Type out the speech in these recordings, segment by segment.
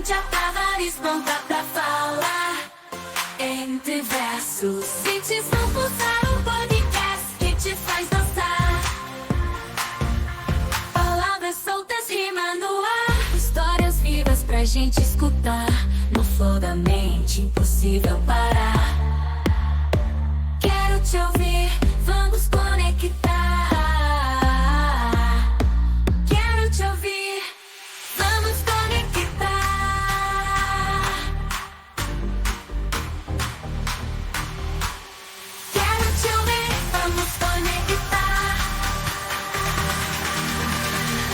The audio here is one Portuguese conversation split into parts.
Cíntia Tavares pronta pra falar. Entre versos, hits vão pulsar um podcast que te faz dançar. Palavras soltas, rima no ar. Histórias vivas pra gente escutar. No flow da mente, impossível parar. Quero te ouvir, vamos conectar. Quero te ouvir, vamos conectar. Quero te ouvir, vamos conectar.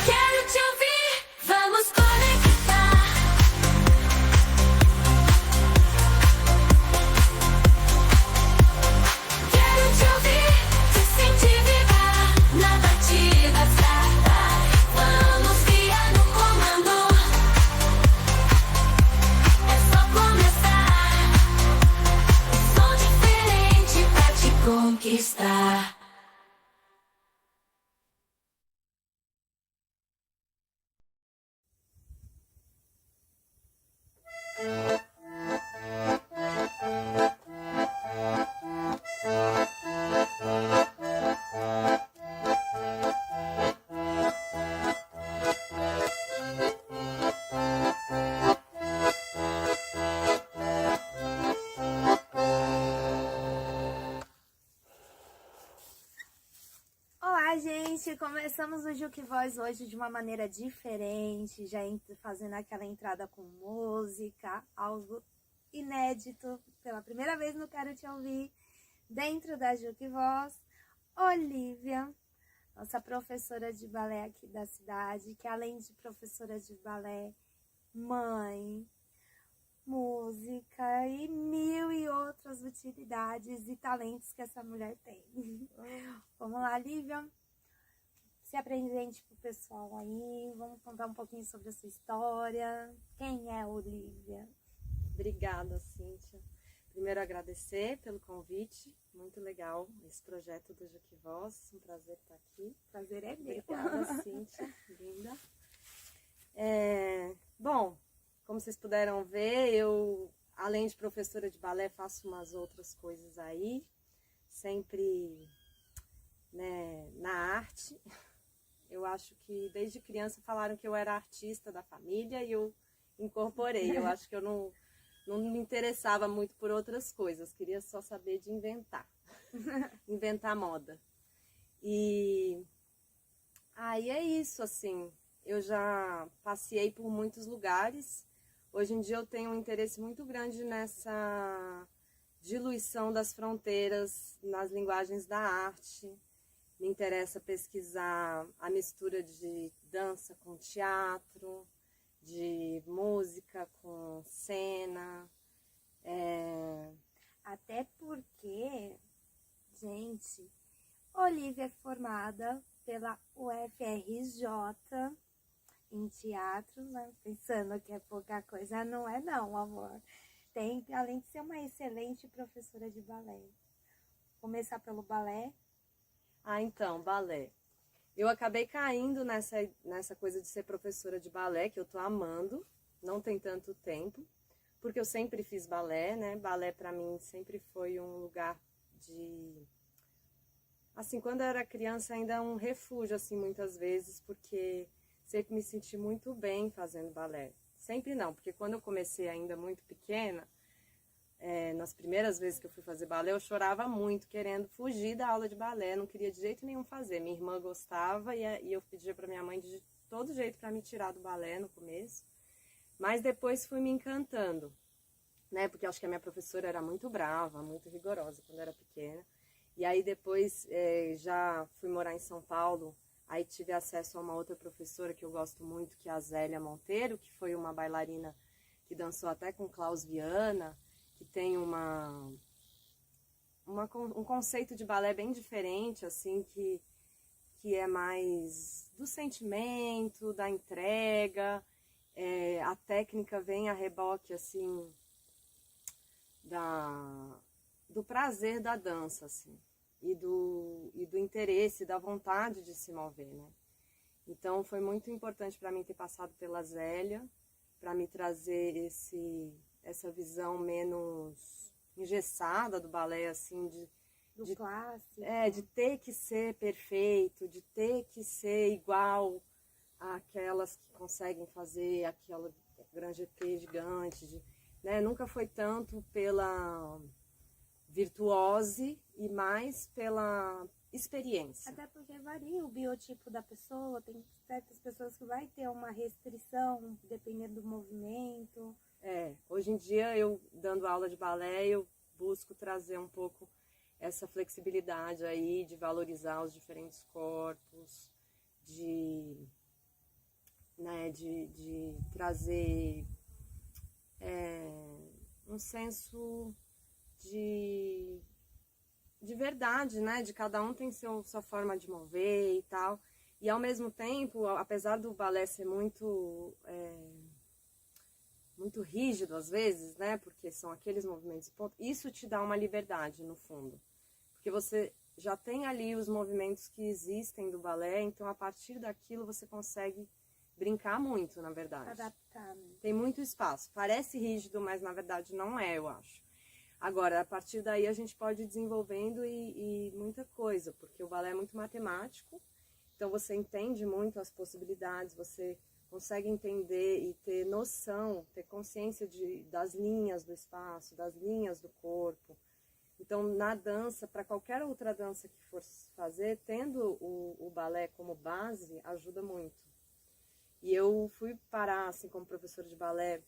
Quero te ouvir, vamos conectar. Quero te ouvir, te sentir vibrar na batida certa. Vamos guiar no comando. É só começar. Som diferente pra te conquistar. Olá, gente! Começamos o Juque Voz hoje de uma maneira diferente, já fazendo aquela entrada com música, algo inédito, pela primeira vez no Quero Te Ouvir, dentro da Juque Voz, Olivia, nossa professora de balé aqui da cidade, que além de professora de balé, mãe, música e mil e outras utilidades e talentos que essa mulher tem. Vamos lá, Lívia, se apresente pro pessoal aí, vamos contar um pouquinho sobre a sua história. Quem é Olivia? Obrigada, Cíntia. Primeiro, agradecer pelo convite. Muito legal esse projeto do Juque Voz. Um prazer estar aqui. Prazer é meu. Obrigada, Cíntia. Linda. Bom, como vocês puderam ver, eu, além de professora de balé, faço umas outras coisas aí. Sempre, né, na arte. Eu acho que desde criança falaram que eu era artista da família e eu incorporei. Eu acho que eu não me interessava muito por outras coisas, queria só saber de inventar, inventar moda. E aí é isso, assim, eu já passei por muitos lugares. Hoje em dia eu tenho um interesse muito grande nessa diluição das fronteiras nas linguagens da arte. Me interessa pesquisar a mistura de dança com teatro, de música com cena. Até porque, gente, Olivia é formada pela UFRJ em teatro, né? Pensando que é pouca coisa, não é não, amor. Tem, além de ser uma excelente professora de balé. Começar pelo balé. Então, balé. Eu acabei caindo nessa coisa de ser professora de balé, que eu tô amando, não tem tanto tempo, porque eu sempre fiz balé, né? Balé para mim sempre foi um lugar de... Assim, quando eu era criança ainda é um refúgio, assim, muitas vezes, porque sempre me senti muito bem fazendo balé. Sempre não, porque quando eu comecei ainda muito pequena, nas primeiras vezes que eu fui fazer balé, eu chorava muito, querendo fugir da aula de balé, não queria de jeito nenhum fazer. Minha irmã gostava e eu pedia para minha mãe de todo jeito para me tirar do balé no começo. Mas depois fui me encantando, né? Porque acho que a minha professora era muito brava, muito rigorosa quando eu era pequena. E aí depois já fui morar em São Paulo, aí tive acesso a uma outra professora que eu gosto muito, que é a Zélia Monteiro, que foi uma bailarina que dançou até com Klaus Viana, que tem um conceito de balé bem diferente, assim, que é mais do sentimento, da entrega, a técnica vem a reboque, assim, do prazer da dança, assim, e do interesse, da vontade de se mover, né? Então foi muito importante para mim ter passado pela Zélia, para me trazer essa visão menos engessada do balé, assim, Do clássico. de ter que ser perfeito, de ter que ser igual àquelas que conseguem fazer aquela grande EP gigante, né? Nunca foi tanto pela virtuose e mais pela experiência. Até porque varia o biotipo da pessoa, tem certas pessoas que vai ter uma restrição dependendo do movimento. Hoje em dia, eu dando aula de balé, eu busco trazer um pouco essa flexibilidade aí de valorizar os diferentes corpos, de trazer um senso de verdade, né? De cada um tem sua forma de mover e tal. E ao mesmo tempo, apesar do balé ser muito rígido às vezes, né? Porque são aqueles movimentos de ponto, isso te dá uma liberdade no fundo. Porque você já tem ali os movimentos que existem do balé, então a partir daquilo você consegue brincar muito, na verdade. Adaptar, né? Tem muito espaço. Parece rígido, mas na verdade não é, eu acho. Agora, a partir daí a gente pode ir desenvolvendo e muita coisa, porque o balé é muito matemático, então você entende muito as possibilidades, você consegue entender e ter noção, ter consciência das linhas do espaço, das linhas do corpo. Então, na dança, para qualquer outra dança que for fazer, tendo o balé como base, ajuda muito. E eu fui parar, assim, como professora de balé,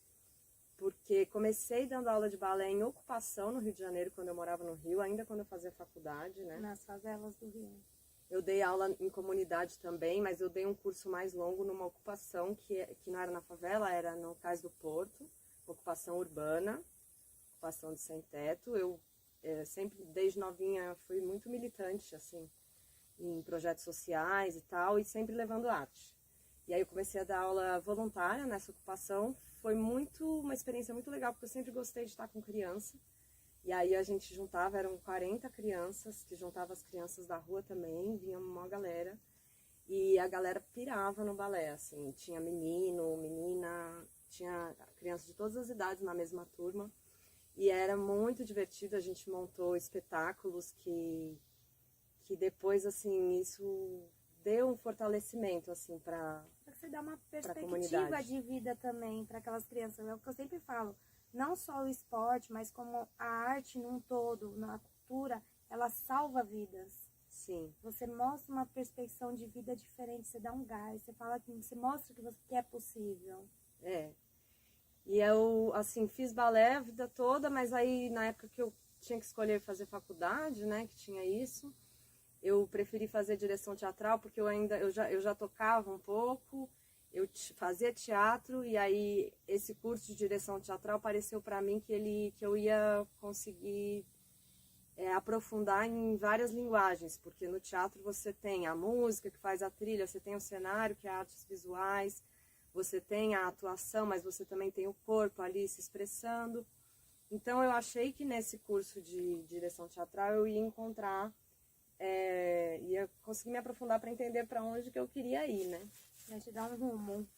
porque comecei dando aula de balé em ocupação no Rio de Janeiro, quando eu morava no Rio, ainda quando eu fazia faculdade, né? Nas favelas do Rio. Eu dei aula em comunidade também, mas eu dei um curso mais longo numa ocupação que não era na favela, era no Cais do Porto, ocupação urbana, ocupação de sem teto. Eu sempre, desde novinha, fui muito militante, assim, em projetos sociais e tal, e sempre levando arte. E aí eu comecei a dar aula voluntária nessa ocupação. Foi uma experiência muito legal, porque eu sempre gostei de estar com criança. E aí a gente juntava, eram 40 crianças, que juntava as crianças da rua também, vinha uma galera. E a galera pirava no balé, assim, tinha menino, menina, tinha crianças de todas as idades na mesma turma. E era muito divertido, a gente montou espetáculos que depois, assim, isso deu um fortalecimento, assim, para Você dá uma perspectiva comunidade. de vida também para aquelas crianças. É o que eu sempre falo. Não só o esporte, mas como a arte num todo, na cultura, ela salva vidas. Sim. Você mostra uma perspectiva de vida diferente, você dá um gás, você mostra que é possível. E eu, assim, fiz balé a vida toda, mas aí na época que eu tinha que escolher fazer faculdade, né, que tinha isso, eu preferi fazer direção teatral, porque eu já tocava um pouco, eu fazia teatro, e aí esse curso de direção teatral pareceu para mim que eu ia conseguir aprofundar em várias linguagens, porque no teatro você tem a música que faz a trilha, você tem o cenário, que é artes visuais, você tem a atuação, mas você também tem o corpo ali se expressando. Então eu achei que nesse curso de direção teatral eu ia encontrar, ia conseguir me aprofundar para entender para onde que eu queria ir, né? Vai te dar um rumo.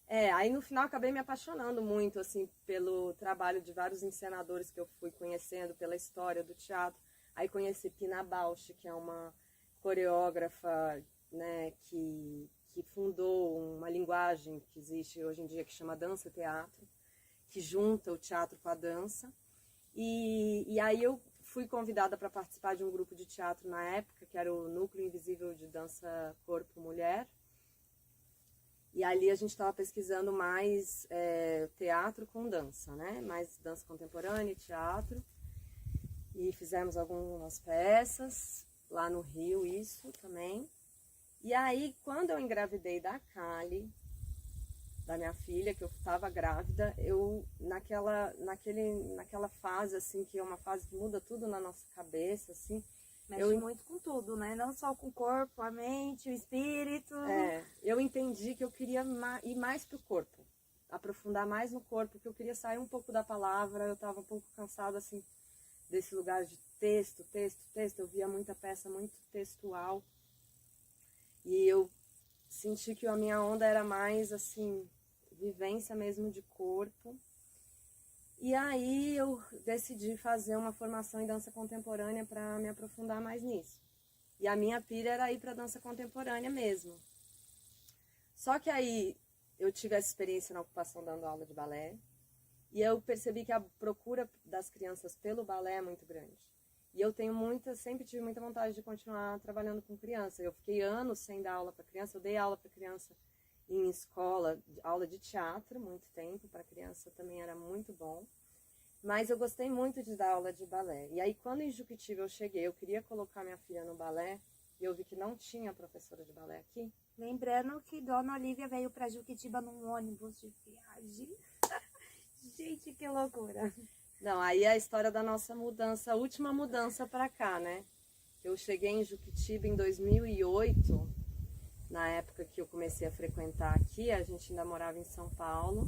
Aí no final acabei me apaixonando muito, assim, pelo trabalho de vários encenadores que eu fui conhecendo, pela história do teatro. Aí conheci Pina Bausch, que é uma coreógrafa, né, que fundou uma linguagem que existe hoje em dia que chama dança-teatro, que junta o teatro com a dança. E aí eu fui convidada para participar de um grupo de teatro na época, que era o Núcleo Invisível de Dança Corpo Mulher. E ali a gente estava pesquisando mais teatro com dança, né? Mais dança contemporânea e teatro. E fizemos algumas peças, lá no Rio, isso também. E aí, quando eu engravidei da Kali, da minha filha, que eu estava grávida, eu, naquela fase, assim, que é uma fase que muda tudo na nossa cabeça, assim. Mexe muito com tudo, né? Não só com o corpo, a mente, o espírito. Eu entendi que eu queria ir mais pro corpo, aprofundar mais no corpo, que eu queria sair um pouco da palavra, eu estava um pouco cansada, assim, desse lugar de texto, eu via muita peça muito textual, e eu senti que a minha onda era mais, assim, vivência mesmo de corpo. E aí eu decidi fazer uma formação em dança contemporânea para me aprofundar mais nisso. E a minha pira era ir para dança contemporânea mesmo. Só que aí eu tive essa experiência na ocupação dando aula de balé. E eu percebi que a procura das crianças pelo balé é muito grande. E eu tenho sempre tive muita vontade de continuar trabalhando com criança. Eu fiquei anos sem dar aula para criança. Eu dei aula para criança em escola, aula de teatro, muito tempo. Para criança também era muito bom. Mas eu gostei muito de dar aula de balé. E aí, quando em Juquitiba eu cheguei, eu queria colocar minha filha no balé. E eu vi que não tinha professora de balé aqui. Lembrando que Dona Olivia veio para Juquitiba num ônibus de viagem. Gente, que loucura. Não, aí é a história da nossa mudança, a última mudança para cá, né? Eu cheguei em Juquitiba em 2008, na época que eu comecei a frequentar aqui, a gente ainda morava em São Paulo.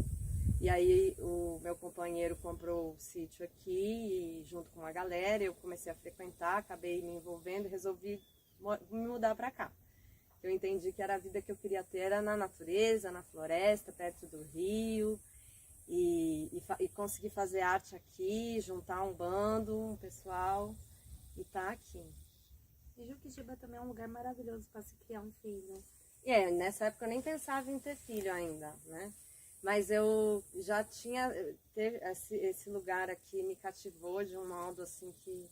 E aí o meu companheiro comprou o sítio aqui, e junto com uma galera, eu comecei a frequentar, acabei me envolvendo e resolvi me mudar para cá. Eu entendi que era a vida que eu queria ter, era na natureza, na floresta, perto do rio. E conseguir fazer arte aqui, juntar um bando, um pessoal e tá aqui. E Juquitiba também é um lugar maravilhoso para se criar um filho. Nessa época eu nem pensava em ter filho ainda, né? Mas eu já tinha, esse lugar aqui me cativou de um modo assim que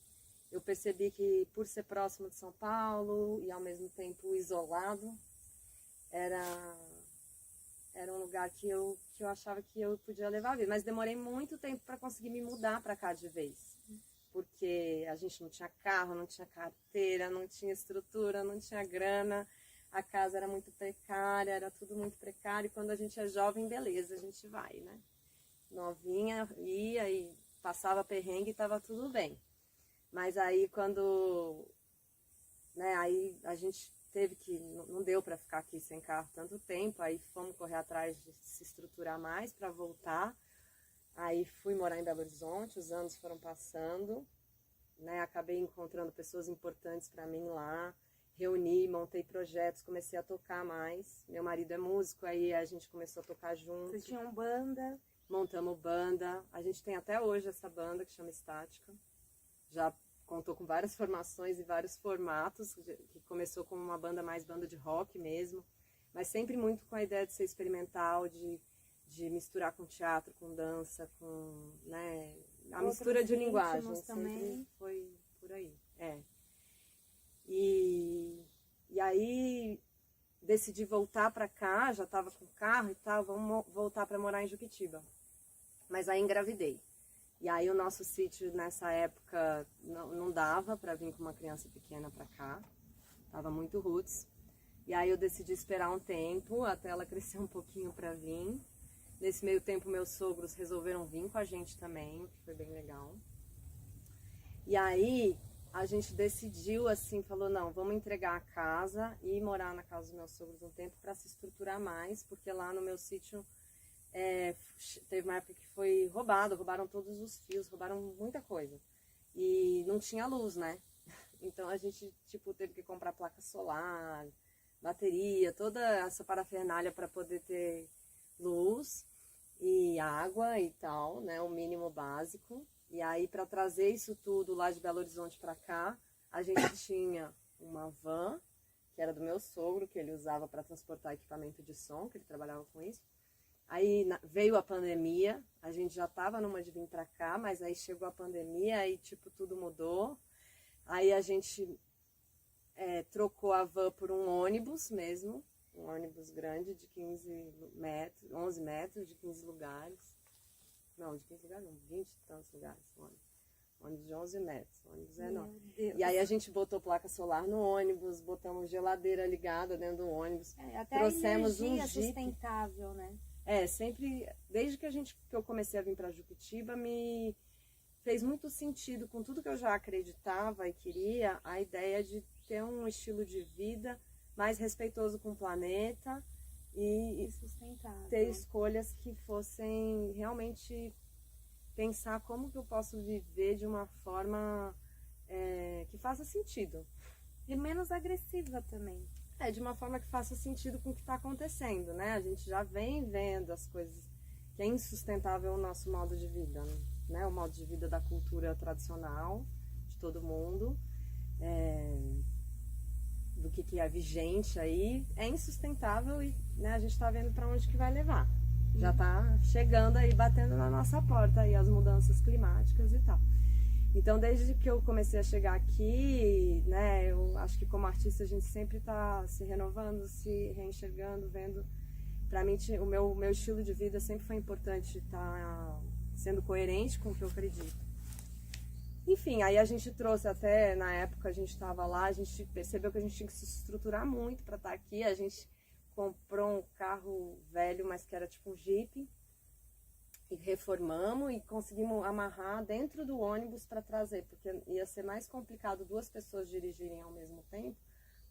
eu percebi que por ser próximo de São Paulo e ao mesmo tempo isolado, era um lugar que eu achava que eu podia levar a vida. Mas demorei muito tempo para conseguir me mudar para cá de vez. Porque a gente não tinha carro, não tinha carteira, não tinha estrutura, não tinha grana. A casa era muito precária, era tudo muito precário. E quando a gente é jovem, beleza, a gente vai, né? Novinha, ia e passava perrengue e estava tudo bem. Mas aí quando... né, aí a gente... teve que, não deu para ficar aqui sem carro tanto tempo, aí fomos correr atrás de se estruturar mais para voltar. Aí fui morar em Belo Horizonte, os anos foram passando, né? Acabei encontrando pessoas importantes para mim lá, reuni, montei projetos, comecei a tocar mais. Meu marido é músico, aí a gente começou a tocar junto. Vocês tinham banda? Montamos banda, a gente tem até hoje essa banda que chama Estática. Já contou com várias formações e vários formatos, que começou como uma banda mais banda de rock mesmo, mas sempre muito com a ideia de ser experimental, de misturar com teatro, com dança, com, né, a mistura de linguagem, sempre foi por aí. E aí decidi voltar para cá, já estava com carro e tal, vamos voltar para morar em Juquitiba. Mas aí engravidei. E aí o nosso sítio nessa época não dava para vir com uma criança pequena para cá, tava muito roots. E aí eu decidi esperar um tempo até ela crescer um pouquinho para vir. Nesse meio tempo meus sogros resolveram vir com a gente também, o que foi bem legal. E aí a gente decidiu assim, falou não, vamos entregar a casa e morar na casa dos meus sogros um tempo para se estruturar mais, porque lá no meu sítio teve uma época que foi roubaram todos os fios, roubaram muita coisa. E não tinha luz, né? Então a gente teve que comprar placa solar, bateria, toda essa parafernália para poder ter luz e água e tal, né? O mínimo básico. E aí para trazer isso tudo lá de Belo Horizonte para cá, a gente tinha uma van, que era do meu sogro, que ele usava para transportar equipamento de som, que ele trabalhava com isso. Aí veio a pandemia, a gente já estava numa de vir para cá, mas aí chegou a pandemia, aí tudo mudou. Aí a gente trocou a van por um ônibus mesmo, um ônibus grande de 11 metros, de 15 lugares. Não, de 15 lugares não, 20 e tantos lugares. Ônibus de 11 metros, ônibus é enorme. E aí a gente botou placa solar no ônibus, botamos geladeira ligada dentro do ônibus. Até trouxemos a energia um Jeep sustentável, né? Sempre, desde que eu comecei a vir para Juquitiba, me fez muito sentido com tudo que eu já acreditava e queria, a ideia de ter um estilo de vida mais respeitoso com o planeta e sustentável. Ter escolhas que fossem realmente pensar como que eu posso viver de uma forma que faça sentido. E menos agressiva também. de uma forma que faça sentido com o que está acontecendo, né? A gente já vem vendo as coisas que é insustentável o nosso modo de vida, né? O modo de vida da cultura tradicional de todo mundo, do que é vigente aí, é insustentável e, né, a gente está vendo para onde que vai levar. Já está chegando aí, batendo na nossa porta aí as mudanças climáticas e tal. Então, desde que eu comecei a chegar aqui, né, eu acho que como artista a gente sempre está se renovando, se reenxergando, vendo. Para mim, o meu estilo de vida sempre foi importante estar sendo coerente com o que eu acredito. Enfim, aí a gente trouxe até, na época a gente estava lá, a gente percebeu que a gente tinha que se estruturar muito para estar aqui. A gente comprou um carro velho, mas que era tipo um Jeep, e reformamos e conseguimos amarrar dentro do ônibus para trazer, porque ia ser mais complicado 2 pessoas dirigirem ao mesmo tempo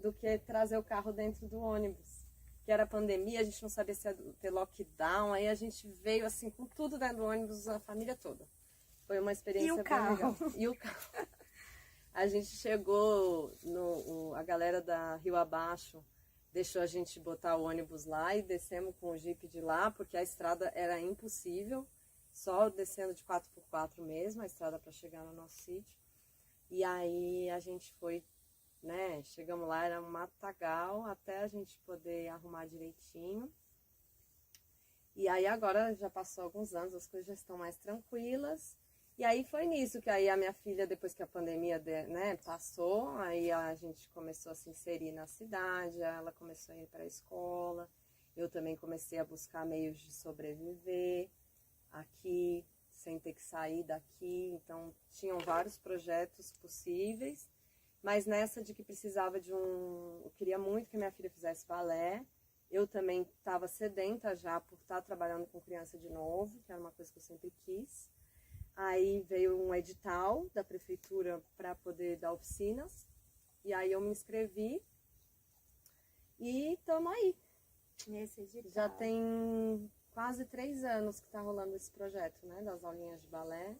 do que trazer o carro dentro do ônibus. Que era pandemia, a gente não sabia se ia ter lockdown, aí a gente veio assim com tudo dentro do ônibus, a família toda. Foi uma experiência bem legal. E o carro? A gente chegou, a galera da Rio Abaixo deixou a gente botar o ônibus lá e descemos com o Jeep de lá, porque a estrada era impossível, só descendo de 4x4 mesmo, a estrada para chegar no nosso sítio. E aí a gente foi, né, chegamos lá, era um matagal, até a gente poder arrumar direitinho. E aí agora já passou alguns anos, as coisas já estão mais tranquilas. E aí foi nisso que aí a minha filha, depois que a pandemia, né, passou, aí a gente começou a se inserir na cidade, ela começou a ir para a escola, eu também comecei a buscar meios de sobreviver aqui, sem ter que sair daqui. Então tinham vários projetos possíveis, mas nessa de que precisava eu queria muito que minha filha fizesse balé. Eu também estava sedenta já por estar trabalhando com criança de novo, que era uma coisa que eu sempre quis. Aí veio um edital da prefeitura para poder dar oficinas, e aí eu me inscrevi e estamos aí. Nesse edital. Já tem quase 3 anos que está rolando esse projeto, né, das aulinhas de balé.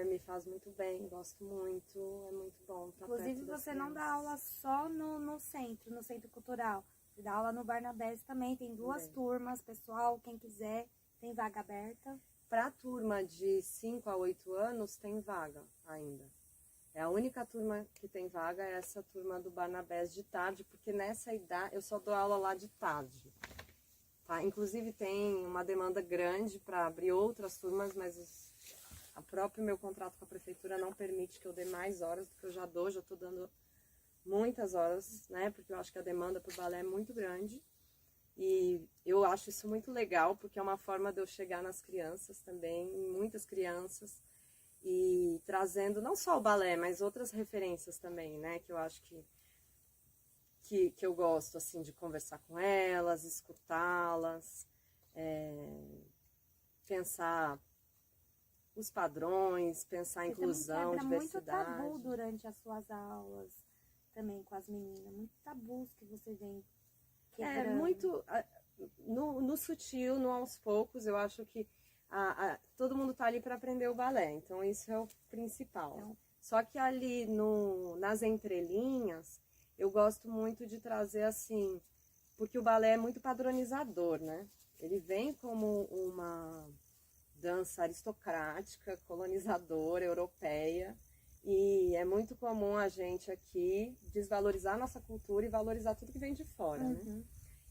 Me faz muito bem, gosto muito, é muito bom. Inclusive você não dá aula só no centro cultural. Você dá aula no Barnabés também, tem 2 turmas, pessoal, quem quiser, tem vaga aberta. Para a turma de 5 a 8 anos tem vaga ainda. É a única turma que tem vaga, é essa turma do Barnabés de tarde, porque nessa idade eu só dou aula lá de tarde. Tá? Inclusive tem uma demanda grande para abrir outras turmas, mas a próprio meu contrato com a prefeitura não permite que eu dê mais horas do que eu já estou dando muitas horas, né? Porque eu acho que a demanda para o balé é muito grande. E eu acho isso muito legal, porque é uma forma de eu chegar nas crianças também, muitas crianças, e trazendo não só o balé, mas outras referências também, né? Que eu acho que eu gosto, assim, de conversar com elas, escutá-las, pensar os padrões, pensar a inclusão, diversidade. Muito tabu durante as suas aulas também com as meninas, muitos tabus que você vem quebrando. Muito no sutil, no aos poucos. Eu acho que todo mundo tá ali para aprender o balé, então isso é o principal. Então, só que ali nas entrelinhas, eu gosto muito de trazer assim, porque o balé é muito padronizador, né? Ele vem como uma dança aristocrática, colonizadora, europeia, e é muito comum a gente aqui desvalorizar a nossa cultura e valorizar tudo que vem de fora, né?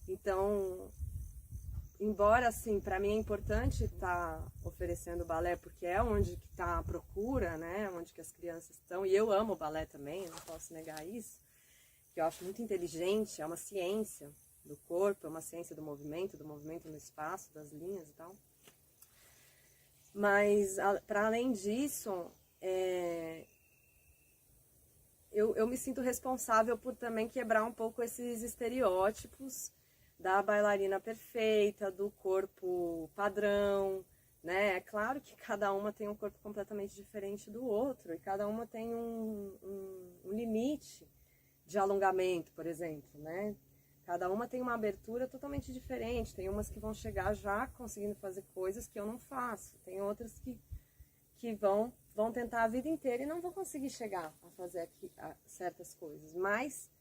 Então, embora, assim, para mim é importante estar oferecendo balé, porque é onde que está a procura, né? Onde que as crianças estão, e eu amo balé também, não posso negar isso, que eu acho muito inteligente, é uma ciência do corpo, é uma ciência do movimento no espaço, das linhas e tal. Mas, para além disso, eu me sinto responsável por também quebrar um pouco esses estereótipos da bailarina perfeita, do corpo padrão, né? É claro que cada uma tem um corpo completamente diferente do outro, e cada uma tem um limite de alongamento, por exemplo, né? Cada uma tem uma abertura totalmente diferente. Tem umas que vão chegar já conseguindo fazer coisas que eu não faço. Tem outras que vão tentar a vida inteira e não vão conseguir chegar a fazer certas coisas. Mas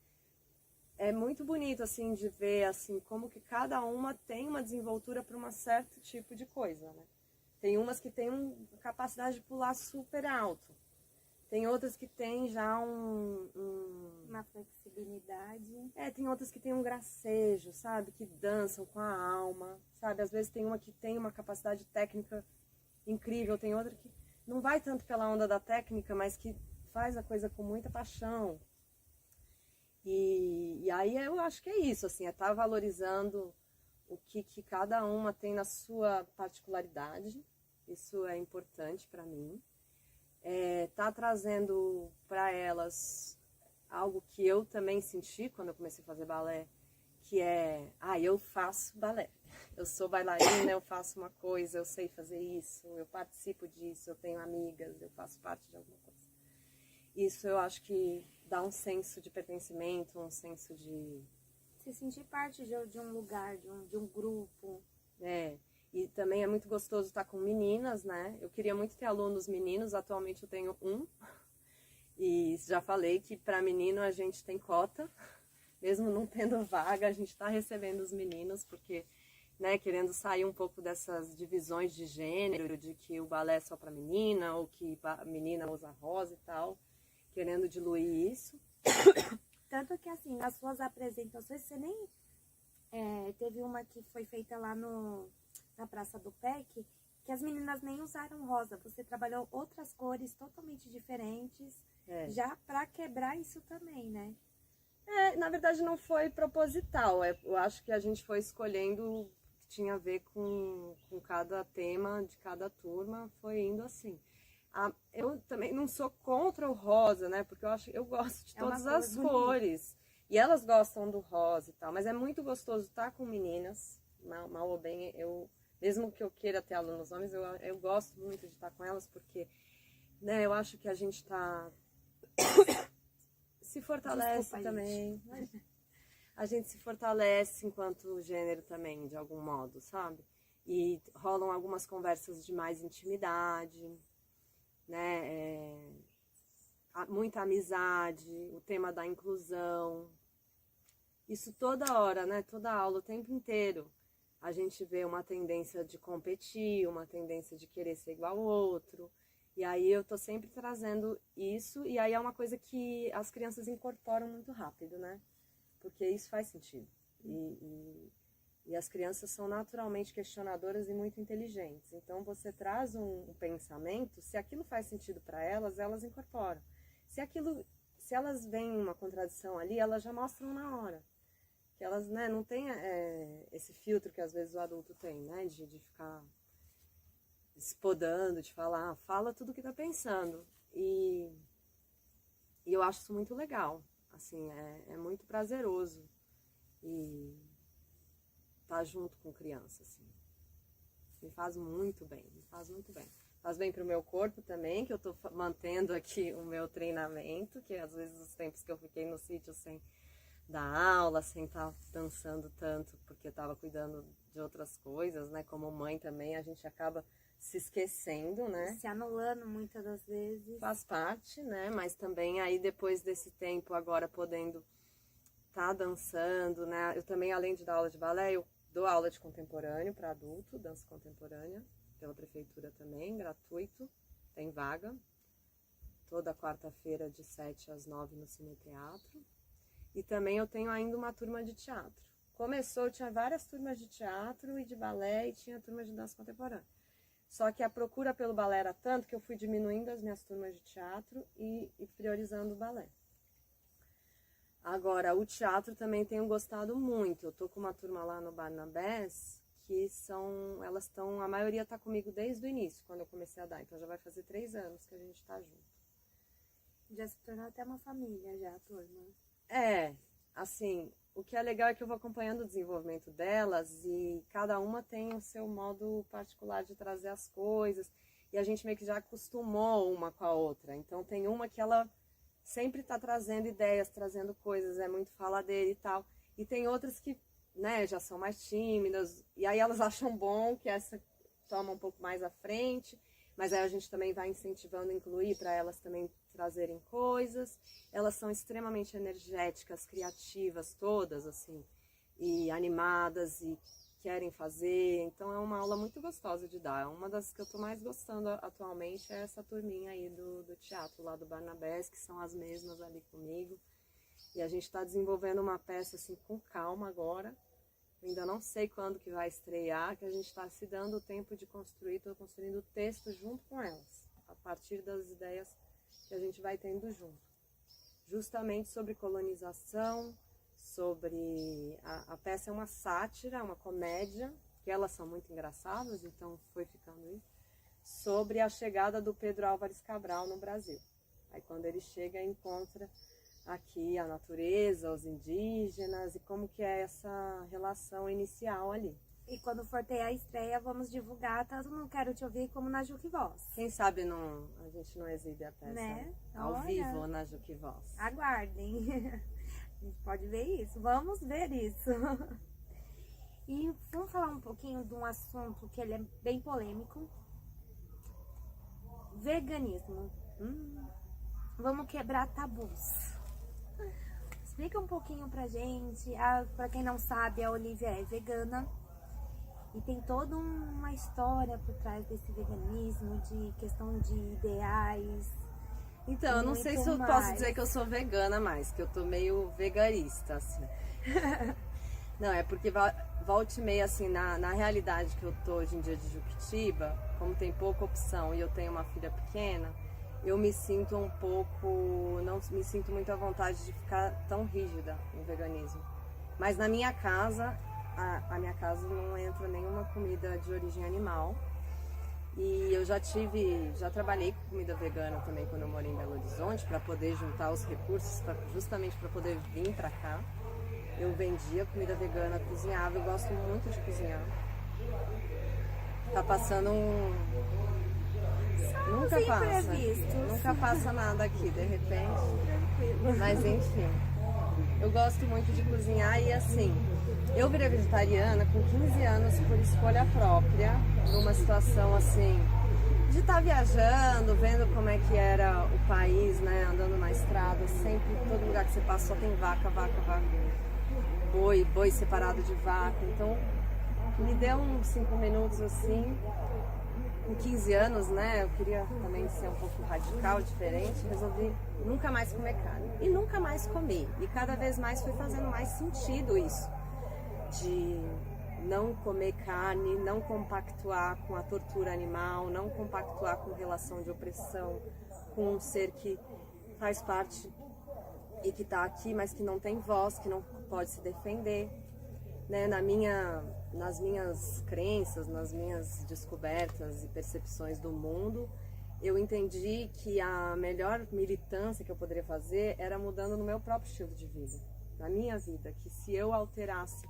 é muito bonito, assim, de ver, assim, como que cada uma tem uma desenvoltura para um certo tipo de coisa, né? Tem umas que têm capacidade de pular super alto. Tem outras que têm já uma flexibilidade. tem outras que têm um gracejo, sabe? Que dançam com a alma, sabe? Às vezes tem uma que tem uma capacidade técnica incrível, tem outra que não vai tanto pela onda da técnica, mas que faz a coisa com muita paixão. E aí eu acho que é isso, assim, é estar valorizando o que cada uma tem na sua particularidade. Isso é importante para mim. Tá trazendo para elas algo que eu também senti quando eu comecei a fazer balé, que eu faço balé. Eu sou bailarina, eu faço uma coisa, eu sei fazer isso, eu participo disso, eu tenho amigas, eu faço parte de alguma coisa. Isso eu acho que dá um senso de pertencimento, um senso de... Se sentir parte de um lugar, de um grupo. E também é muito gostoso estar com meninas, né? Eu queria muito ter alunos meninos, atualmente eu tenho um. E já falei que para menino a gente tem cota, mesmo não tendo vaga, a gente está recebendo os meninos, porque, né, querendo sair um pouco dessas divisões de gênero, de que o balé é só para menina, ou que a menina usa rosa e tal, querendo diluir isso. Tanto que, assim, nas suas apresentações, você nem... teve uma que foi feita lá na Praça do PEC, que as meninas nem usaram rosa. Você trabalhou outras cores totalmente diferentes, já para quebrar isso também, né? Na verdade não foi proposital. Eu acho que a gente foi escolhendo o que tinha a ver com cada tema de cada turma, foi indo assim. Eu também não sou contra o rosa, né? Porque eu gosto de todas as cores. E elas gostam do rosa e tal. Mas é muito gostoso estar com meninas. Mal ou bem, mesmo que eu queira ter alunos homens, eu gosto muito de estar com elas, porque, né, eu acho que a gente se fortalece. Desculpa, também. A gente se fortalece enquanto gênero também, de algum modo, sabe? E rolam algumas conversas de mais intimidade, né? Muita amizade, o tema da inclusão. Isso toda hora, né? Toda aula, o tempo inteiro. A gente vê uma tendência de competir, uma tendência de querer ser igual ao outro. E aí eu tô sempre trazendo isso, e aí é uma coisa que as crianças incorporam muito rápido, né? Porque isso faz sentido. E as crianças são naturalmente questionadoras e muito inteligentes. Então você traz um pensamento, se aquilo faz sentido para elas, elas incorporam. Se elas veem uma contradição ali, elas já mostram na hora. Que elas, né, não têm esse filtro que às vezes o adulto tem, né? De ficar se podando, de falar, fala tudo o que tá pensando. E eu acho isso muito legal. Assim, é muito prazeroso. E tá junto com criança, assim. Me faz muito bem, me faz muito bem. Faz bem pro meu corpo também, que eu tô mantendo aqui o meu treinamento, que às vezes os tempos que eu fiquei no sítio sem dar aula, sem estar dançando tanto, porque eu tava cuidando de outras coisas, né? Como mãe também, a gente acaba se esquecendo, né? Se anulando muitas das vezes. Faz parte, né? Mas também aí depois desse tempo agora podendo estar dançando, né? Eu também, além de dar aula de balé, eu dou aula de contemporâneo para adulto, dança contemporânea, pela prefeitura também, gratuito, tem vaga. Toda quarta-feira de 7 às 9 no Cine Teatro. E também eu tenho ainda uma turma de teatro. Tinha várias turmas de teatro e de balé e tinha turma de dança contemporânea. Só que a procura pelo balé era tanto que eu fui diminuindo as minhas turmas de teatro e priorizando o balé. Agora, o teatro também tenho gostado muito. Eu tô com uma turma lá no Barnabés, a maioria tá comigo desde o início, quando eu comecei a dar. Então já vai fazer 3 anos que a gente tá junto. Já se tornou até uma família, já, a turma. Assim, o que é legal é que eu vou acompanhando o desenvolvimento delas e cada uma tem o seu modo particular de trazer as coisas e a gente meio que já acostumou uma com a outra. Então tem uma que ela sempre está trazendo ideias, trazendo coisas, é muito faladeira e tal. E tem outras que, né, já são mais tímidas e aí elas acham bom que essa toma um pouco mais à frente. Mas aí a gente também vai incentivando, incluir para elas também trazerem coisas. Elas são extremamente energéticas, criativas, todas, assim, e animadas e querem fazer. Então é uma aula muito gostosa de dar. Uma das que eu estou mais gostando atualmente é essa turminha aí do teatro lá do Barnabés, que são as mesmas ali comigo. E a gente está desenvolvendo uma peça assim com calma agora. Eu ainda não sei quando que vai estrear, que a gente está se dando o tempo de construir, estou construindo o texto junto com elas, a partir das ideias que a gente vai tendo junto. Justamente sobre colonização, sobre... A peça é uma sátira, uma comédia, que elas são muito engraçadas, então foi ficando isso, sobre a chegada do Pedro Álvares Cabral no Brasil. Aí quando ele chega, encontra aqui a natureza, os indígenas e como que é essa relação inicial ali. E quando for ter a estreia, vamos divulgar tanto no Quero Te Ouvir como na Juque Voz. Quem sabe a gente não exibe a peça, Né? ao Olha. vivo na Juque Voz. Aguardem. A gente pode ver isso. Vamos ver isso. E vamos falar um pouquinho de um assunto que ele é bem polêmico. Veganismo. Vamos quebrar tabus. Explica um pouquinho pra gente. Pra quem não sabe, a Olivia é vegana. E tem toda uma história por trás desse veganismo, de questão de ideais. Então, eu não sei se eu posso dizer que eu sou vegana mais, que eu tô meio veganista, assim. Não, é porque volta e meia, assim, na realidade que eu tô hoje em dia de Juquitiba, como tem pouca opção e eu tenho uma filha pequena, eu me sinto um pouco, não me sinto muito à vontade de ficar tão rígida no veganismo. Mas na minha casa, a minha casa não entra nenhuma comida de origem animal. E eu já trabalhei com comida vegana também quando eu morei em Belo Horizonte, para poder juntar os recursos, justamente para poder vir para cá. Eu vendia comida vegana, cozinhava, eu gosto muito de cozinhar. Tá passando Nunca passa. Nunca passa nada aqui, de repente. Tranquilo. Mas enfim, eu gosto muito de cozinhar e assim, eu virei vegetariana com 15 anos por escolha própria, numa situação assim, de estar viajando, vendo como é que era o país, né, andando na estrada, sempre, todo lugar que você passa só tem vaca, boi separado de vaca, então me deu uns 5 minutos assim, com 15 anos, né, eu queria também ser um pouco radical, diferente, resolvi nunca mais comer carne, e nunca mais comi, e cada vez mais foi fazendo mais sentido isso, de não comer carne, não compactuar com a tortura animal, não compactuar com relação de opressão, com um ser que faz parte e que está aqui, mas que não tem voz, que não pode se defender. Né? Nas minhas crenças, nas minhas descobertas e percepções do mundo, eu entendi que a melhor militância que eu poderia fazer era mudando no meu próprio estilo de vida, na minha vida, que se eu alterasse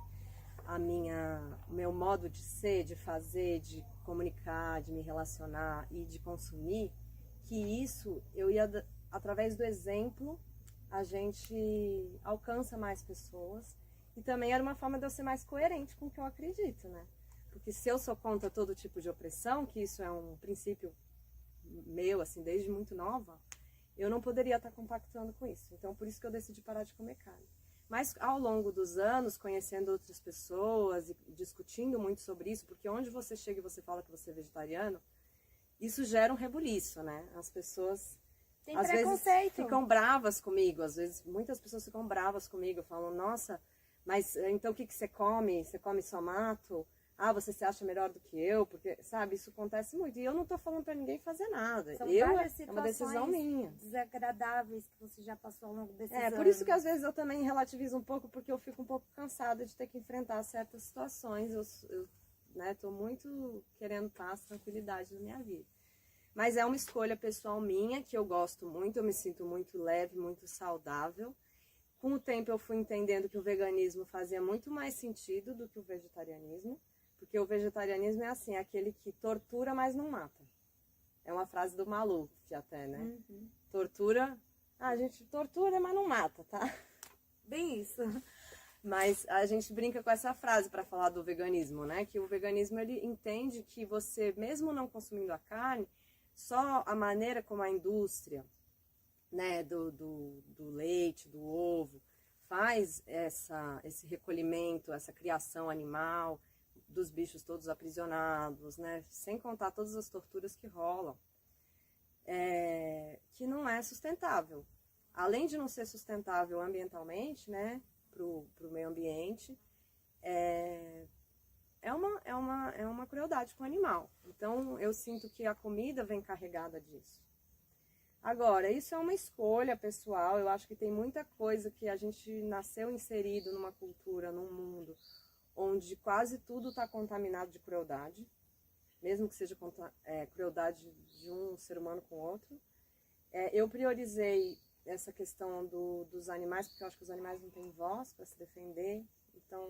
o meu modo de ser, de fazer, de comunicar, de me relacionar e de consumir, que isso eu ia, através do exemplo, a gente alcança mais pessoas e também era uma forma de eu ser mais coerente com o que eu acredito, né? Porque se eu sou contra todo tipo de opressão, que isso é um princípio meu, assim, desde muito nova, eu não poderia estar compactuando com isso. Então, por isso que eu decidi parar de comer carne. Mas ao longo dos anos, conhecendo outras pessoas e discutindo muito sobre isso, porque onde você chega e você fala que você é vegetariano, isso gera um rebuliço, né? As pessoas Tem às preconceito. vezes ficam bravas comigo, às vezes muitas pessoas ficam bravas comigo, falam, nossa, mas então o que você come? Você come só mato? Ah, você se acha melhor do que eu? Porque, sabe, isso acontece muito. E eu não tô falando pra ninguém fazer nada. São É várias uma decisão minha. desagradáveis que você já passou ao longo desses anos. Por isso que às vezes eu também relativizo um pouco, porque eu fico um pouco cansada de ter que enfrentar certas situações. Eu né, tô muito querendo paz, tranquilidade na minha vida. Mas é uma escolha pessoal minha, que eu gosto muito, eu me sinto muito leve, muito saudável. Com o tempo eu fui entendendo que o veganismo fazia muito mais sentido do que o vegetarianismo. Porque o vegetarianismo é assim, é aquele que tortura, mas não mata. É uma frase do Maluf até, né? Uhum. Tortura, a gente tortura, mas não mata, tá? Bem isso. Mas a gente brinca com essa frase para falar do veganismo, né? Que o veganismo, ele entende que você, mesmo não consumindo a carne, Só a maneira como a indústria, né, do leite, do ovo, faz esse recolhimento, essa criação animal, dos bichos todos aprisionados, né, sem contar todas as torturas que rolam, que não é sustentável. Além de não ser sustentável ambientalmente, né, para o meio ambiente, é uma crueldade com o animal. Então, eu sinto que a comida vem carregada disso. Agora, isso é uma escolha pessoal. Eu acho que tem muita coisa que a gente nasceu inserido numa cultura, num mundo, onde quase tudo está contaminado de crueldade, mesmo que seja crueldade de um ser humano com outro. Eu priorizei essa questão dos animais, porque eu acho que os animais não têm voz para se defender. Então,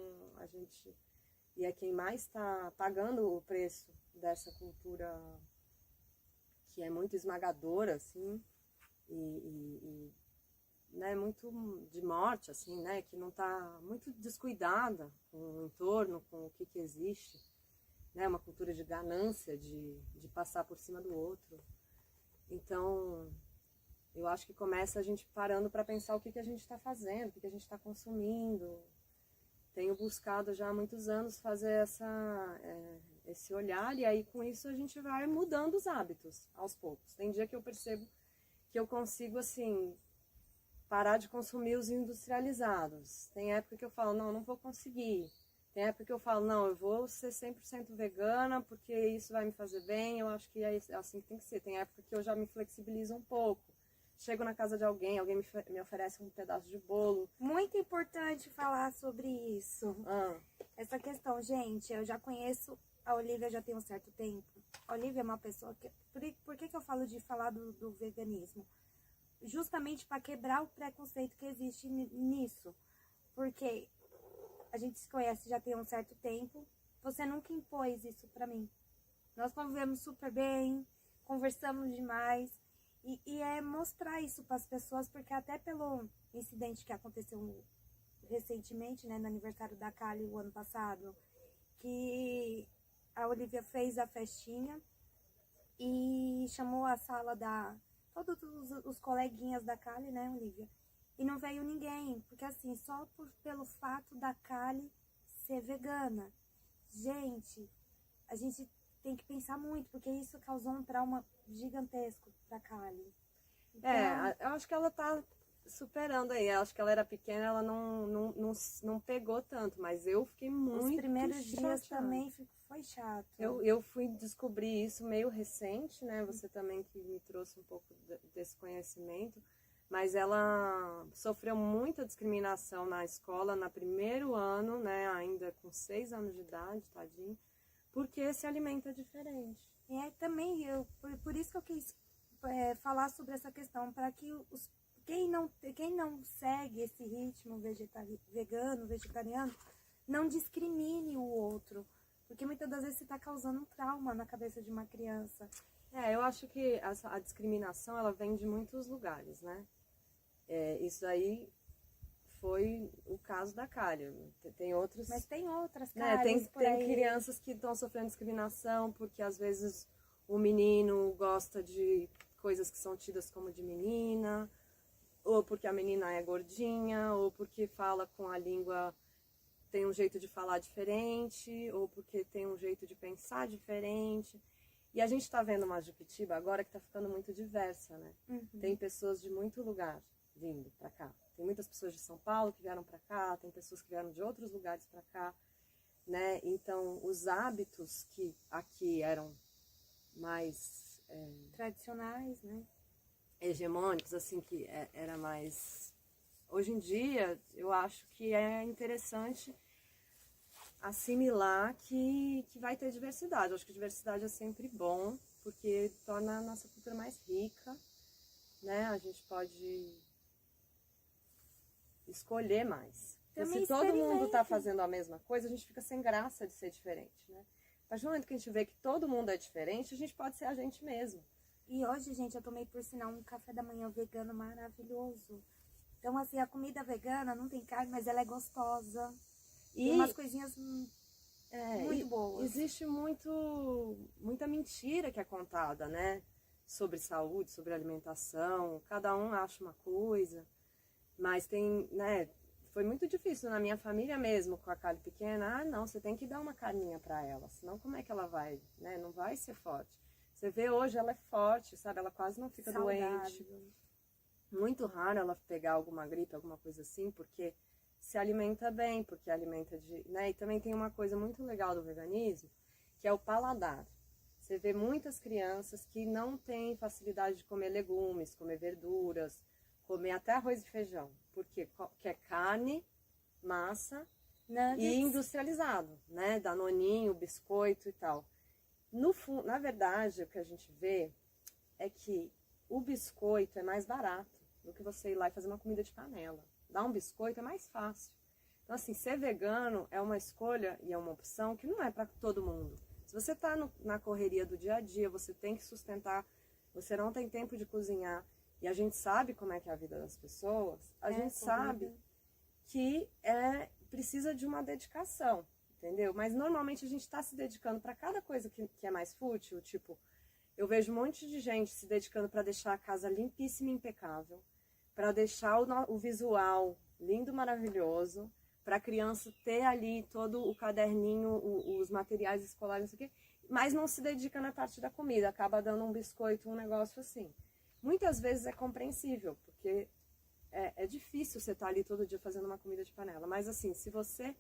e é quem mais está pagando o preço dessa cultura que é muito esmagadora, assim, e né, muito de morte, assim, né, que não está muito descuidada com o entorno, com o que existe, né, uma cultura de ganância, de passar por cima do outro. Então, eu acho que começa a gente parando para pensar o que a gente está fazendo, o que a gente está consumindo. Tenho buscado já há muitos anos fazer esse olhar, e aí com isso a gente vai mudando os hábitos aos poucos. Tem dia que eu percebo que eu consigo, assim, parar de consumir os industrializados. Tem época que eu falo, não vou conseguir. Tem época que eu falo, não, eu vou ser 100% vegana porque isso vai me fazer bem, eu acho que é assim que tem que ser. Tem época que eu já me flexibilizo um pouco. Chego na casa de alguém me oferece um pedaço de bolo. Muito importante falar sobre isso. Essa questão, gente, eu já conheço a Olivia já tem um certo tempo. A Olivia é uma pessoa que... Por que eu falo de falar do veganismo? Justamente para quebrar o preconceito que existe nisso. Porque a gente se conhece já tem um certo tempo. Você nunca impôs isso para mim. Nós convivemos super bem, conversamos demais. E é mostrar isso para as pessoas, porque até pelo incidente que aconteceu recentemente, né, no aniversário da Kali o ano passado, que a Olivia fez a festinha e chamou a sala todos os coleguinhas da Kali, né, Olivia? E não veio ninguém, porque assim, só pelo fato da Kali ser vegana. Gente, a gente tem que pensar muito, porque isso causou um trauma gigantesco pra Kali. Então, eu acho que ela tá superando aí. Eu acho que ela era pequena, ela não pegou tanto, mas eu fiquei muito os primeiros dias chateada. também foi chato. Eu fui descobrir isso meio recente, né? Você também que me trouxe um pouco desse conhecimento, mas ela sofreu muita discriminação na escola no primeiro ano, né? Ainda com 6 anos de idade, tadinho, porque se alimenta diferente. Também, por isso que eu quis falar sobre essa questão, para que quem não segue esse ritmo vegano, vegetariano, não discrimine o outro, porque muitas das vezes você está causando um trauma na cabeça de uma criança. Eu acho que a discriminação, ela vem de muitos lugares, né? Isso aí foi o caso da Kali. Tem outros... Mas tem outras, tem crianças que estão sofrendo discriminação porque às vezes o menino gosta de coisas que são tidas como de menina, ou porque a menina é gordinha, ou porque fala com a língua, tem um jeito de falar diferente, ou porque tem um jeito de pensar diferente. E a gente está vendo uma Juquitiba agora que está ficando muito diversa, né? Uhum. Tem pessoas de muito lugar vindo para cá. Tem muitas pessoas de São Paulo que vieram para cá, tem pessoas que vieram de outros lugares para cá, né? Então, os hábitos que aqui eram mais tradicionais, né? Hegemônicos, assim, que era mais... Hoje em dia, eu acho que é interessante assimilar que vai ter diversidade. Eu acho que diversidade é sempre bom, porque torna a nossa cultura mais rica, né? A gente pode escolher mais. Porque se todo mundo está fazendo a mesma coisa, a gente fica sem graça de ser diferente, né? Mas no momento que a gente vê que todo mundo é diferente, a gente pode ser a gente mesmo. E hoje, gente, eu tomei, por sinal, um café da manhã vegano maravilhoso. Então, assim, a comida vegana não tem carne, mas ela é gostosa. E tem umas coisinhas muito boas. Existe muita mentira que é contada, né? sobre saúde, sobre alimentação, cada um acha uma coisa, mas tem, né, foi muito difícil na minha família mesmo, com a Kali pequena, não, você tem que dar uma carninha para ela, senão como é que ela vai, né, não vai ser forte. Você vê hoje ela é forte, sabe, ela quase não fica doente. Muito raro ela pegar alguma gripe, alguma coisa assim, porque se alimenta bem, porque alimenta de, né, e também tem uma coisa muito legal do veganismo, que é o paladar. Você vê muitas crianças que não têm facilidade de comer legumes, comer verduras, comer até arroz e feijão, porque é carne, massa e industrializado, né? Danoninho, biscoito e tal. Na verdade, o que a gente vê é que o biscoito é mais barato do que você ir lá e fazer uma comida de panela. Dar um biscoito é mais fácil. Então, assim, ser vegano é uma escolha e é uma opção que não é para todo mundo. Se você está na correria do dia a dia, você tem que sustentar, você não tem tempo de cozinhar, e a gente sabe como é que é a vida das pessoas, a gente sabe que precisa de uma dedicação, entendeu? Mas normalmente a gente está se dedicando para cada coisa que é mais fútil, tipo, eu vejo um monte de gente se dedicando para deixar a casa limpíssima e impecável, para deixar o visual lindo, maravilhoso, para a criança ter ali todo o caderninho, os materiais escolares, não sei o quê, mas não se dedica na parte da comida, acaba dando um biscoito, um negócio assim. Muitas vezes é compreensível, porque é difícil você estar ali todo dia fazendo uma comida de panela, mas assim, se você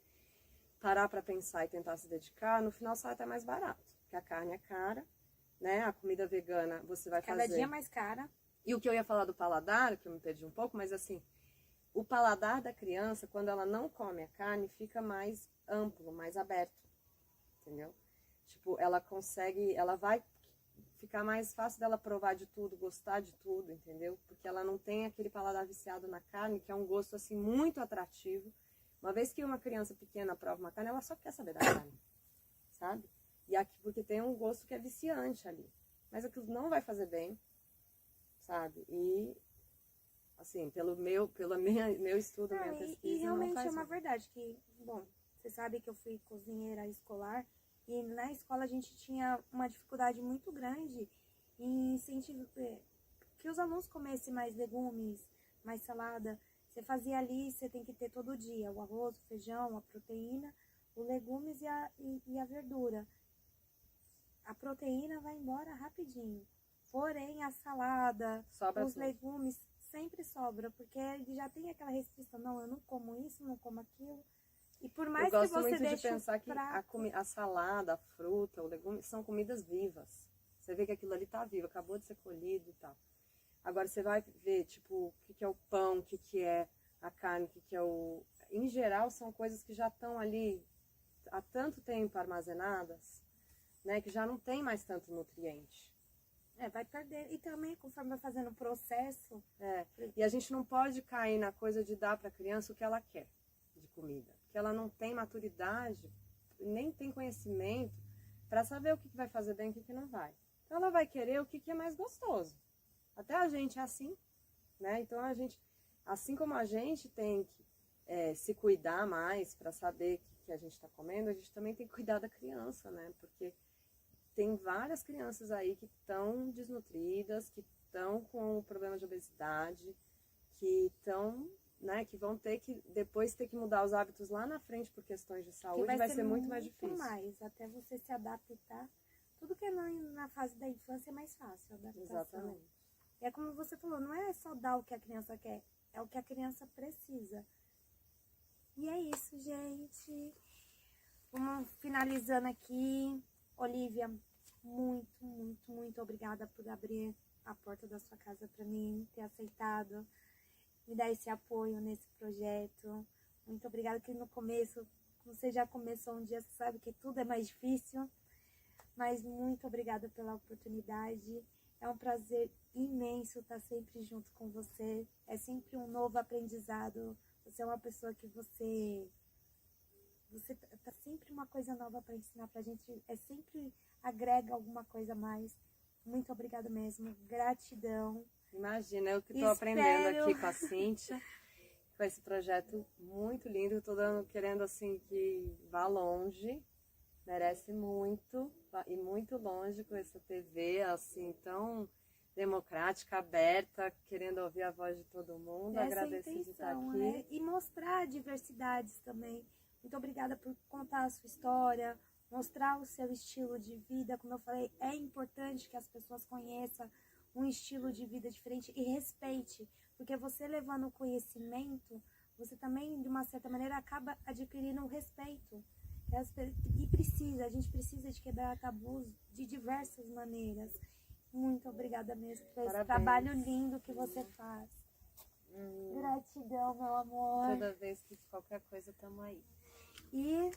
parar para pensar e tentar se dedicar, no final sai até mais barato, porque a carne é cara, né? A comida vegana você vai fazer... Cada dia mais cara. E o que eu ia falar do paladar, que eu me perdi um pouco, mas assim, o paladar da criança, quando ela não come a carne, fica mais amplo, mais aberto, entendeu? Tipo, ela vai ficar mais fácil dela provar de tudo, gostar de tudo, entendeu? Porque ela não tem aquele paladar viciado na carne, que é um gosto, assim, muito atrativo. Uma vez que uma criança pequena prova uma carne, ela só quer saber da carne, sabe? E aqui, porque tem um gosto que é viciante ali. Mas aquilo não vai fazer bem, sabe? E, assim, pelo meu estudo, minha pesquisa, e realmente não faz é uma bem. verdade que, bom, você sabe que eu fui cozinheira escolar e na escola a gente tinha uma dificuldade muito grande em incentivar que os alunos comessem mais legumes, mais salada. Você fazia ali, você tem que ter todo dia o arroz, o feijão, a proteína, os legumes e a verdura. A proteína vai embora rapidinho. Porém, a salada, Sobra os tudo. legumes sempre sobra, porque ele já tem aquela restrição, não, eu não como isso, não como aquilo. E por mais Eu gosto que você muito de deixe pensar o que prato, a salada, a fruta, o legume são comidas vivas. Você vê que aquilo ali tá vivo, acabou de ser colhido e tal. Agora você vai ver, tipo, o que é o pão, o que é a carne, o que é o... Em geral, são coisas que já estão ali há tanto tempo armazenadas, né, que já não tem mais tanto nutriente. vai perder. E também, conforme vai fazendo o processo... E a gente não pode cair na coisa de dar para a criança o que ela quer de comida. Porque ela não tem maturidade, nem tem conhecimento para saber o que vai fazer bem e o que não vai. Então ela vai querer o que é mais gostoso. Até a gente é assim, né? Então a gente, assim como a gente tem que se cuidar mais para saber o que a gente está comendo, a gente também tem que cuidar da criança, né? Porque tem várias crianças aí que estão desnutridas, que estão com problema de obesidade, que estão, né, que vão ter que depois ter que mudar os hábitos lá na frente por questões de saúde, vai ser muito mais difícil. Até você se adaptar. Tudo que é na fase da infância é mais fácil, a adaptação. Exatamente. E é como você falou, não é só dar o que a criança quer, é o que a criança precisa. E é isso, gente. Vamos finalizando aqui. Olivia, muito, muito, muito obrigada por abrir a porta da sua casa para mim, ter aceitado, me dar esse apoio nesse projeto. Muito obrigada, que no começo, você já começou um dia, você sabe que tudo é mais difícil, mas muito obrigada pela oportunidade. É um prazer imenso estar sempre junto com você. É sempre um novo aprendizado. Você é uma pessoa que você tá sempre uma coisa nova para ensinar pra gente. É sempre agrega alguma coisa a mais. Muito obrigada mesmo. Gratidão. Imagina, eu que estou aprendendo aqui com a Cíntia, com esse projeto muito lindo. Eu tô querendo assim que vá longe. Merece muito, e muito longe com essa TV, assim, tão democrática, aberta, querendo ouvir a voz de todo mundo. Essa Agradeço é a de estar intenção, aqui. né? E mostrar diversidades também. Muito obrigada por contar a sua história, mostrar o seu estilo de vida. Como eu falei, é importante que as pessoas conheçam um estilo de vida diferente e respeite, porque você levando o conhecimento, você também, de uma certa maneira, acaba adquirindo o respeito. E a gente precisa de quebrar tabus de diversas maneiras. Muito obrigada mesmo por esse Parabéns. trabalho lindo que você faz. Gratidão, meu amor. Toda vez que qualquer coisa, tamo aí. E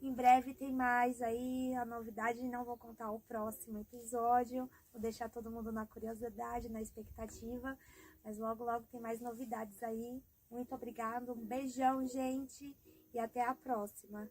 em breve tem mais aí a novidade, não vou contar o próximo episódio, vou deixar todo mundo na curiosidade, na expectativa, mas logo logo tem mais novidades aí. Muito obrigada, um beijão, gente, e até a próxima.